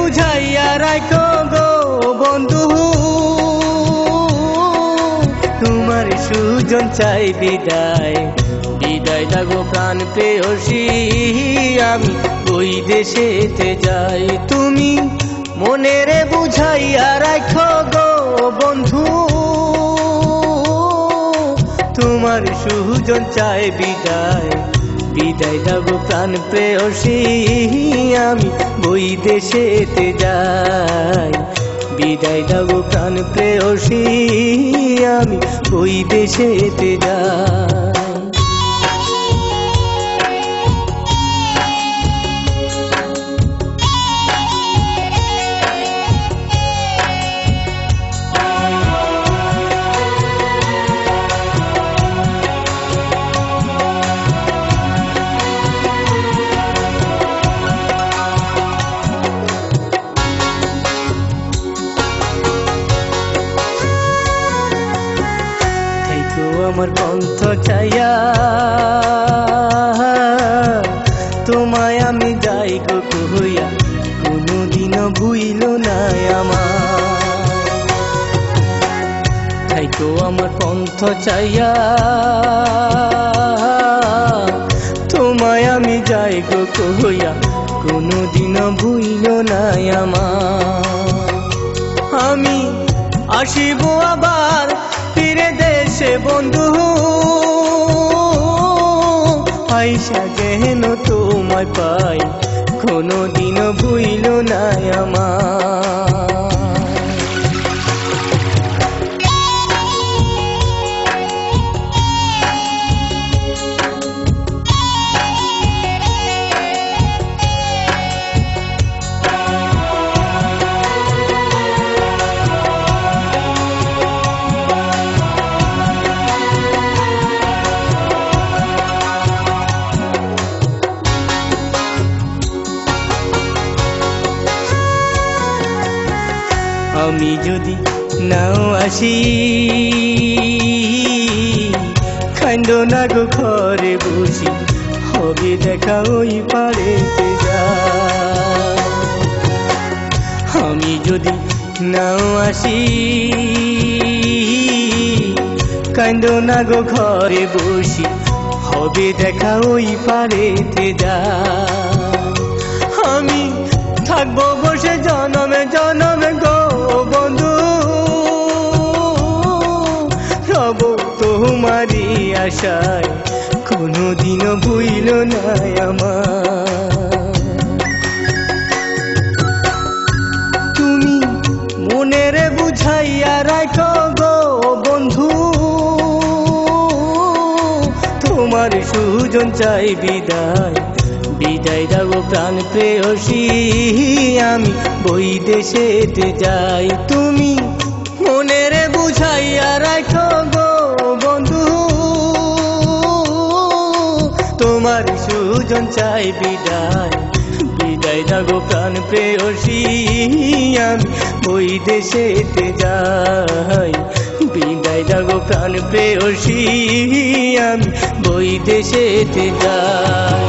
বুঝাইয়া রাখো গো বন্ধু, তোমার সুজন চাই বিদায়। বিদায় দাগো প্রাণ প্রেয়সী, আমি ওই দেশেতে যাই। তুমি মনের বুঝাইয়া রাখো গো বন্ধু, তোমার সুজন চাই বিদায়। বিদায় দাগো প্রাণ প্রেয়সী, আমি ওই দেশেতে যাই। বিদায় দাগো প্রাণ প্রেয়সী, আমি ওই দেশেতে যাই। আমার কণ্ঠ চাইয়া তোমায় আমি যাই গো কইয়া, কোনদিনও ভুইল না আমার। তাই তো আমার কণ্ঠ চাইয়া তোমায় আমি যাই গো কইয়া, কোনদিনও ভুইল না আমার। আমি আসিব আবার ফিরে দেশে বন্ধু, আইসা যেন তোমায় পাই, কোনদিনও ভুইল না আমার। আমি যদি নাও আসি, কান্দ না গো ঘরে বসি, হবে দেখা ওই পারেতে যাই। আমি যদি নাও আসি, কান্দ না গো ঘরে বসি, হবে দেখা ওই পারেতে যাই। আমি থাকবো বসে জনমে জনমে গো বন্ধু, রব তোমারই আশায়, কোনদিনও ভুইল না আমার। তুমি মনের বুঝাইয়া রাখো গো বন্ধু, তোমার সুজন চাই বিদায়। বিদায় দাগো প্রাণ প্রেয়সী, আমি ওই দেশেতে যাই। তুমি মনের বুঝাইয়া রাখো গো বন্ধু, তোমার সুজন চাই বিদায়। বিদায় দাগো প্রাণ প্রেয়সী, আমি ওই দেশেতে যাই। বিদায় দাগো প্রাণ প্রেয়সী, আমি ওই দেশেতে যাই।